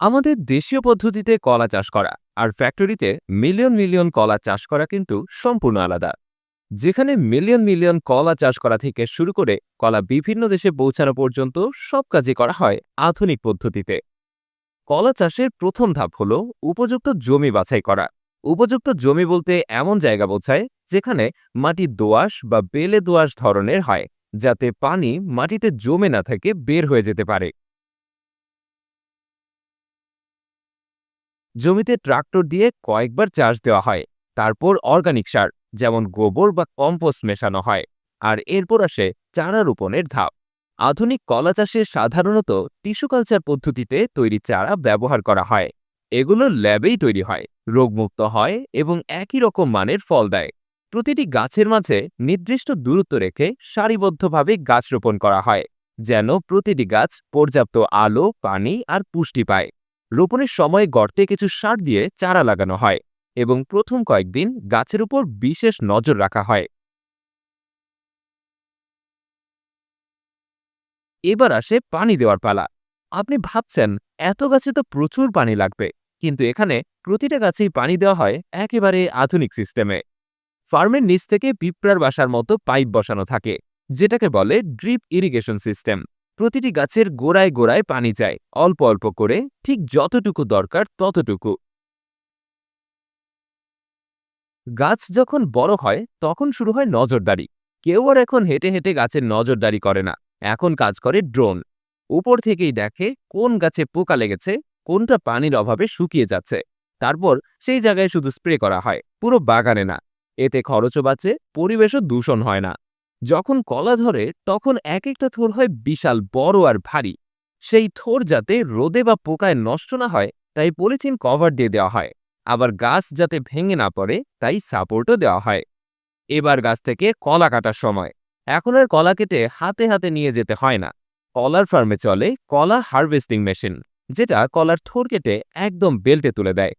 আমাদের দেশীয় পদ্ধতিতে কলা চাষ করা আর ফ্যাক্টরিতে মিলিয়ন মিলিয়ন কলা চাষ করা কিন্তু সম্পূর্ণ আলাদা। যেখানে মিলিয়ন মিলিয়ন কলা চাষ করা থেকে শুরু করে কলা বিভিন্ন দেশে পৌঁছানো পর্যন্ত সব কাজই করা হয় আধুনিক পদ্ধতিতে। কলা চাষের প্রথম ধাপ হল উপযুক্ত জমি বাছাই করা। উপযুক্ত জমি বলতে এমন জায়গা বোঝায় যেখানে মাটি দোআঁশ বা বেলে দোআঁশ ধরনের হয়, যাতে পানি মাটিতে জমে না থেকে বের হয়ে যেতে পারে। জমিতে ট্রাক্টর দিয়ে কয়েকবার চাষ দেওয়া হয়। তারপর অর্গানিক সার যেমন গোবর বা কম্পোস্ট মেশানো হয়। আর এরপর আসে চারা রোপণের ধাপ। আধুনিক কলা চাষে সাধারণত টিস্যু কালচার পদ্ধতিতে তৈরি চারা ব্যবহার করা হয়। এগুলো ল্যাবেই তৈরি হয়, রোগমুক্ত হয় এবং একই রকম মানের ফল দেয়। প্রতিটি গাছের মাঝে নির্দিষ্ট দূরত্ব রেখে সারিবদ্ধভাবে গাছ রোপণ করা হয়, যেন প্রতিটি গাছ পর্যাপ্ত আলো, পানি আর পুষ্টি পায়। রোপণের সময় গর্তে কিছু সার দিয়ে চারা লাগানো হয় এবং প্রথম কয়েকদিন গাছের উপর বিশেষ নজর রাখা হয়। এবার আসে পানি দেওয়ার পালা। আপনি ভাবছেন এত গাছে তো প্রচুর পানি লাগবে, কিন্তু এখানে প্রতিটা গাছেই পানি দেওয়া হয় একেবারে আধুনিক সিস্টেমে। ফার্মের নিচ থেকে পিঁপড়ার বাসার মতো পাইপ বসানো থাকে, যেটাকে বলে ড্রিপ ইরিগেশন সিস্টেম। প্রতিটি গাছের গোড়ায় গোড়ায় পানি যায় অল্প অল্প করে, ঠিক যতটুকু দরকার ততটুকু। গাছ যখন বড় হয় তখন শুরু হয় নজরদারি। কেউ আর এখন হেঁটে হেঁটে গাছের নজরদারি করে না, এখন কাজ করে ড্রোন। উপর থেকেই দেখে কোন গাছে পোকা লেগেছে, কোনটা পানির অভাবে শুকিয়ে যাচ্ছে। তারপর সেই জায়গায় শুধু স্প্রে করা হয়, পুরো বাগানে না। এতে খরচও বাঁচে, পরিবেশও দূষণ হয় না। যখন কলা ধরে তখন এক একটা থোর হয় বিশাল বড় আর ভারী। সেই থোর যাতে রোদে বা পোকায় নষ্ট না হয় তাই পলিথিন কভার দিয়ে দেওয়া হয়। আবার গাছ যাতে ভেঙে না পড়ে তাই সাপোর্টও দেওয়া হয়। এবার গাছ থেকে কলা কাটার সময়। এখন আর কলা কেটে হাতে হাতে নিয়ে যেতে হয় না। কলার ফার্মে চলে কলা হারভেস্টিং মেশিন, যেটা কলার থোর কেটে একদম বেল্টে তুলে দেয়।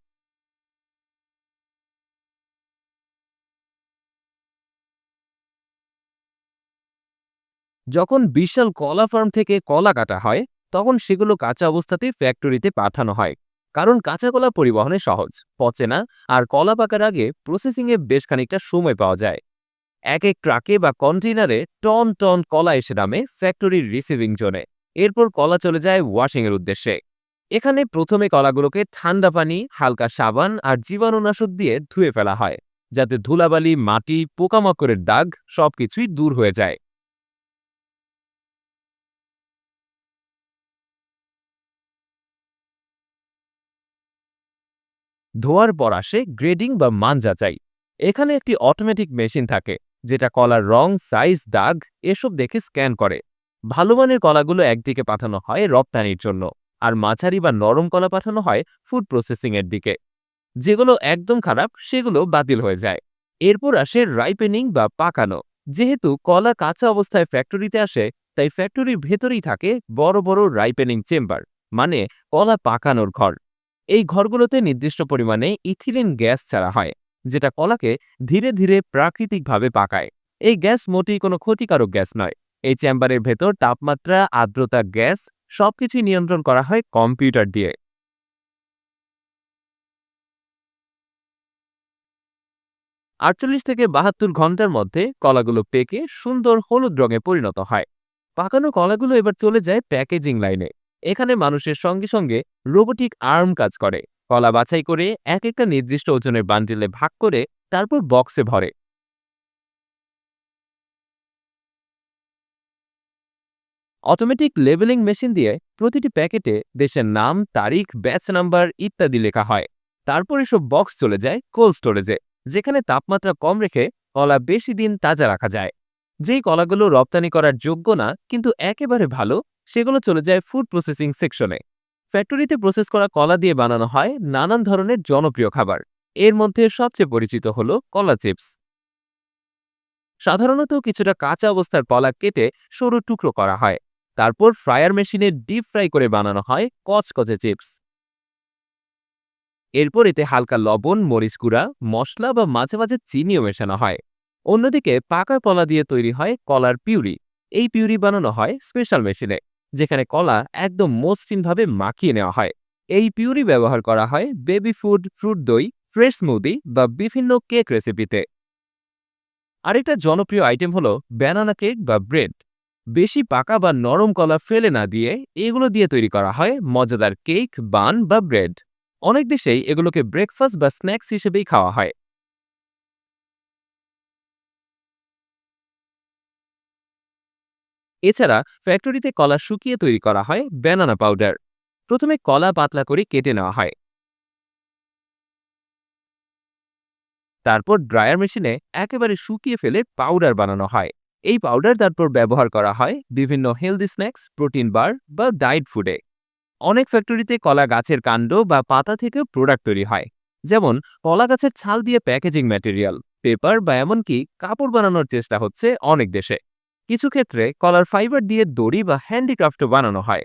যখন বিশাল কলা ফার্ম থেকে কলা কাটা হয় তখন সেগুলো কাঁচা অবস্থাতেই ফ্যাক্টরিতে পাঠানো হয়। কারণ কাঁচা কলা পরিবহনে সহজ, পচে না, আর কলা পাকার আগে প্রসেসিংয়ে বেশ খানিকটা সময় পাওয়া যায়। এক এক ট্রাকে বা কন্টেইনারে টন টন কলা এসে নামে ফ্যাক্টরির রিসিভিং জোনে। এরপর কলা চলে যায় ওয়াশিংয়ের উদ্দেশ্যে। এখানে প্রথমে কলাগুলোকে ঠান্ডা পানি, হালকা সাবান আর জীবাণুনাশক দিয়ে ধুয়ে ফেলা হয়, যাতে ধুলাবালি, মাটি, পোকামাকড়ের দাগ সবকিছুই দূর হয়ে যায়। ধোয়ার পর আসে গ্রেডিং বা মান যাচাই। এখানে একটি অটোমেটিক মেশিন থাকে, যেটা কলার রং, সাইজ, দাগ এসব দেখে স্ক্যান করে। ভালো মানের কলাগুলো একদিকে পাঠানো হয় রপ্তানির জন্য, আর মাঝারি বা নরম কলা পাঠানো হয় ফুড প্রসেসিং এর দিকে। যেগুলো একদম খারাপ সেগুলো বাতিল হয়ে যায়। এরপর আসে রাইপেনিং বা পাকানো। যেহেতু কলা কাঁচা অবস্থায় ফ্যাক্টরিতে আসে, তাই ফ্যাক্টরির ভেতরেই থাকে বড় বড় রাইপেনিং চেম্বার, মানে কলা পাকানোর ঘর। এই ঘরগুলোতে নির্দিষ্ট পরিমাণে ইথিলিন গ্যাস ছাড়া হয়, যেটা কলাকে ধীরে ধীরে প্রাকৃতিকভাবে পাকায়। এই গ্যাস মোটেই কোনো ক্ষতিকারক গ্যাস নয়। এই চেম্বারের ভেতর তাপমাত্রা, আর্দ্রতা, গ্যাস সবকিছুই নিয়ন্ত্রণ করা হয় কম্পিউটার দিয়ে। ৪৮ থেকে ৭২ ঘন্টার মধ্যে কলাগুলো পেকে সুন্দর হলুদ রঙে পরিণত হয়। পাকানো কলাগুলো এবার চলে যায় প্যাকেজিং লাইনে। এখানে মানুষের সঙ্গে সঙ্গে রোবোটিক আর্ম কাজ করে। কলা বাছাই করে এক একটা নির্দিষ্ট ওজনের বান্ডিলে ভাগ করে তারপর বক্সে ভরে। অটোমেটিক লেবেলিং মেশিন দিয়ে প্রতিটি প্যাকেটে দেশের নাম, তারিখ, ব্যাচ নাম্বার ইত্যাদি লেখা হয়। তারপর এসব বক্স চলে যায় কোল্ড স্টোরেজে, যেখানে তাপমাত্রা কম রেখে কলা বেশি দিন তাজা রাখা যায়। যেই কলাগুলো রপ্তানি করার যোগ্য না কিন্তু একেবারে ভালো, সেগুলো চলে যায় ফুড প্রসেসিং সেকশনে। ফ্যাক্টরিতে প্রসেস করা কলা দিয়ে বানানো হয় নানান ধরনের জনপ্রিয় খাবার। এর মধ্যে সবচেয়ে পরিচিত হলো কলা চিপস। সাধারণত কিছুটা কাঁচা অবস্থার কলা কেটে সরু টুকরো করা হয়। তারপর ফ্রায়ার মেশিনে ডিপ ফ্রাই করে বানানো হয় কচকচে চিপস। এরপর এতে হালকা লবণ, মরিচ গুঁড়া, মশলা বা মাঝে মাঝে চিনিও মেশানো হয়। অন্যদিকে পাকা কলা দিয়ে তৈরি হয় কলার পিউরি। এই পিউরি বানানো হয় স্পেশাল মেশিনে, যেখানে কলা একদম মসৃণভাবে মাখিয়ে নেওয়া হয়। এই পিউরি ব্যবহার করা হয় বেবি ফুড, ফ্রুট দই, ফ্রেশ স্মুদি বা বিভিন্ন কেক রেসিপিতে। আরেকটা জনপ্রিয় আইটেম হলো ব্যানানা কেক বা ব্রেড। বেশি পাকা বা নরম কলা ফেলে না দিয়ে এগুলো দিয়ে তৈরি করা হয় মজাদার কেক, বান বা ব্রেড। অনেক দেশেই এগুলোকে ব্রেকফাস্ট বা স্ন্যাক্স হিসেবেই খাওয়া হয়। এছাড়া ফ্যাক্টরিতে কলা শুকিয়ে তৈরি করা হয় ব্যানানা পাউডার। প্রথমে কলা পাতলা করে কেটে নেওয়া হয়, তারপর ড্রায়ার মেশিনে একেবারে শুকিয়ে ফেলে পাউডার বানানো হয়। এই পাউডার তারপর ব্যবহার করা হয় বিভিন্ন হেলদি স্ন্যাক্স, প্রোটিন বার বা ডায়েট ফুডে। অনেক ফ্যাক্টরিতে কলা গাছের কাণ্ড বা পাতা থেকেও প্রোডাক্ট তৈরি হয়, যেমন কলা গাছের ছাল দিয়ে প্যাকেজিং ম্যাটেরিয়াল, পেপার বা এমনকি কাপড় বানানোর চেষ্টা হচ্ছে অনেক দেশে। কিছু ক্ষেত্রে কলার ফাইবার দিয়ে দড়ি বা হ্যান্ডিক্রাফটও বানানো হয়।